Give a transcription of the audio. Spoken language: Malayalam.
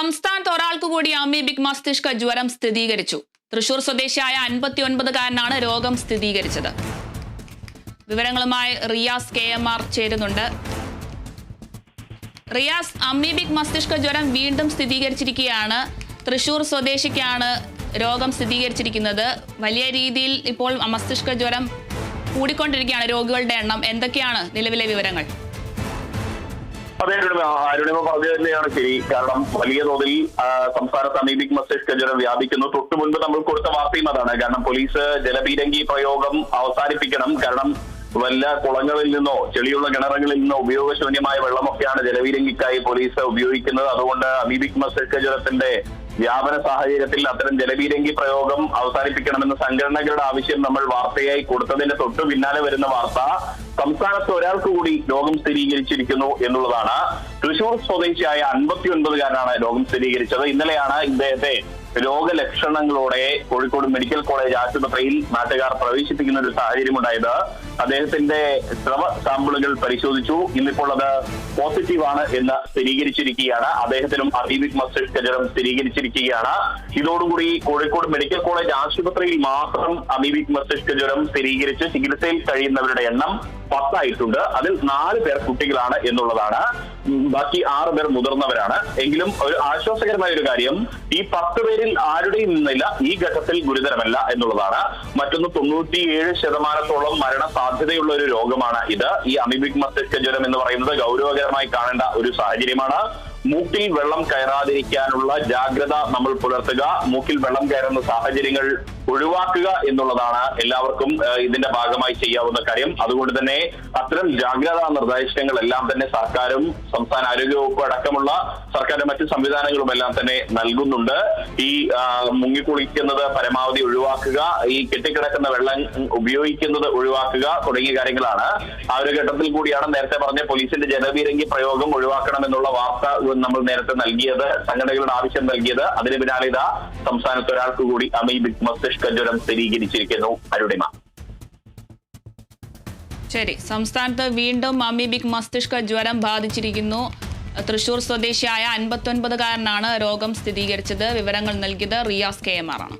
സംസ്ഥാനത്ത് ഒരാൾക്ക് കൂടി അമീബിക് മസ്തിഷ്ക ജ്വരം സ്ഥിരീകരിച്ചു. തൃശൂർ സ്വദേശിയായ 59-കാരനാണ് രോഗം സ്ഥിരീകരിച്ചത്. വിവരങ്ങളുമായി റിയാസ് KMR ചേരുന്നുണ്ട്. റിയാസ്, അമീബിക് മസ്തിഷ്ക ജ്വരം വീണ്ടും സ്ഥിരീകരിച്ചിരിക്കുകയാണ്. തൃശൂർ സ്വദേശിക്കാണ് രോഗം സ്ഥിരീകരിച്ചിരിക്കുന്നത്. വലിയ രീതിയിൽ ഇപ്പോൾ മസ്തിഷ്ക ജ്വരം കൂടിക്കൊണ്ടിരിക്കുകയാണ് രോഗികളുടെ എണ്ണം. എന്തൊക്കെയാണ് നിലവിലെ വിവരങ്ങൾ? അതെ, അരുണിമ പറഞ്ഞു തന്നെയാണ് ശരി. കാരണം വലിയ തോതിൽ സംസ്ഥാനത്ത് അമീബിക് മസ്തിഷ്ക ജ്വരം വ്യാപിക്കുന്നു. തൊട്ടു മുൻപ് നമ്മൾ കൊടുത്ത വാർത്തയും അതാണ്. കാരണം പോലീസ് ജലപീരങ്കി പ്രയോഗം അവസാനിപ്പിക്കണം. കാരണം വല്ല കുളങ്ങളിൽ നിന്നോ ചെളിയുള്ള കിണറുകളിൽ നിന്നോ ഉപയോഗശൂന്യമായ വെള്ളമൊക്കെയാണ് ജലപീരങ്കിക്കായി പോലീസ് ഉപയോഗിക്കുന്നത്. അതുകൊണ്ട് അമീബിക് മസ്തിഷ്ക ജ്വരത്തിന്റെ വ്യാപന സാഹചര്യത്തിൽ അത്തരം ജലപീരങ്കി പ്രയോഗം അവസാനിപ്പിക്കണമെന്ന സംഘടനകളുടെ ആവശ്യം നമ്മൾ വാർത്തയായി കൊടുത്തതിന്റെ തൊട്ടു പിന്നാലെ വരുന്ന വാർത്ത സംസ്ഥാനത്ത് ഒരാൾക്ക് കൂടി രോഗം സ്ഥിരീകരിച്ചിരിക്കുന്നു എന്നുള്ളതാണ്. തൃശൂർ സ്വദേശിയായ 59-കാരനാണ് രോഗം സ്ഥിരീകരിച്ചത്. ഇന്നലെയാണ് ഇദ്ദേഹത്തെ രോഗലക്ഷണങ്ങളോടെ കോഴിക്കോട് മെഡിക്കൽ കോളേജ് ആശുപത്രിയിൽ നാട്ടുകാർ പ്രവേശിപ്പിക്കുന്ന ഒരു സാഹചര്യം ഉണ്ടായത്. അദ്ദേഹത്തിന്റെ സ്രവ സാമ്പിളുകൾ പരിശോധിച്ചു. ഇന്നിപ്പോൾ അത് പോസിറ്റീവാണ് എന്ന് സ്ഥിരീകരിച്ചിരിക്കുകയാണ്. അദ്ദേഹത്തിനും അമീബിക് മസ്തിഷ്ക ജ്വരം സ്ഥിരീകരിച്ചിരിക്കുകയാണ്. ഇതോടുകൂടി കോഴിക്കോട് മെഡിക്കൽ കോളേജ് ആശുപത്രിയിൽ മാത്രം അമീബിക് മസ്തിഷ്ക ജ്വരം സ്ഥിരീകരിച്ച് ചികിത്സയിൽ കഴിയുന്നവരുടെ എണ്ണം 10 ആയിട്ടുണ്ട്. അതിൽ 4 പേർ കുട്ടികളാണ് എന്നുള്ളതാണ്. ബാക്കി 6 പേർ മുതിർന്നവരാണ്. എങ്കിലും ഒരു ആശ്വാസകരമായ ഒരു കാര്യം, ഈ 10 പേരിൽ ആരുടെയും നിന്നില്ല ഈ ഘട്ടത്തിൽ ഗുരുതരമല്ല എന്നുള്ളതാണ്. മറ്റൊന്ന് 97% മരണ സാധ്യതയുള്ള ഒരു രോഗമാണ് ഇത്. ഈ അമീബിക് മസ്തിഷ്ക ജ്വരം എന്ന് പറയുന്നത് ഗൗരവകരമായി കാണേണ്ട ഒരു സാഹചര്യമാണ്. മൂക്കിൽ വെള്ളം കയറാതിരിക്കാനുള്ള ജാഗ്രത നമ്മൾ പുലർത്തുക, മൂക്കിൽ വെള്ളം കയറുന്ന സാഹചര്യങ്ങൾ ഒഴിവാക്കുക എന്നുള്ളതാണ് എല്ലാവർക്കും ഇതിന്റെ ഭാഗമായി ചെയ്യാവുന്ന കാര്യം. അതുകൊണ്ട് തന്നെ അത്തരം ജാഗ്രതാ നിർദ്ദേശങ്ങളെല്ലാം തന്നെ സർക്കാരും സംസ്ഥാന ആരോഗ്യവകുപ്പ് അടക്കമുള്ള സർക്കാരിന്റെ മറ്റു സംവിധാനങ്ങളും എല്ലാം തന്നെ നൽകുന്നുണ്ട്. ഈ മുങ്ങിക്കുളിക്കുന്നത് പരമാവധി ഒഴിവാക്കുക, ഈ കെട്ടിക്കിടക്കുന്ന വെള്ളം ഉപയോഗിക്കുന്നത് ഒഴിവാക്കുക തുടങ്ങിയ കാര്യങ്ങളാണ്. ആ ഒരു ഘട്ടത്തിൽ കൂടിയാണ് നേരത്തെ പറഞ്ഞ പോലീസിന്റെ ജലപീരങ്കി പ്രയോഗം ഒഴിവാക്കണമെന്നുള്ള വാർത്ത നമ്മൾ നേരത്തെ നൽകിയത്, സംഘടനകളുടെ ആവശ്യം നൽകിയത്. അതിന് പിന്നാലെ ഇതാ സംസ്ഥാനത്ത് ഒരാൾക്ക് കൂടി അമീബിക് മസ്തിഷ്ക ജ്വരം സ്ഥിരീകരിച്ചിരിക്കുന്നു. അരുണിമ. ശരി, സംസ്ഥാനത്ത് വീണ്ടും അമീബിക് മസ്തിഷ്ക ജ്വരം ബാധിച്ചിരിക്കുന്നു. തൃശൂർ സ്വദേശിയായ 59-കാരനാണ് രോഗം സ്ഥിരീകരിച്ചത്. വിവരങ്ങൾ നൽകിയത് റിയാസ് KMR ആണ്.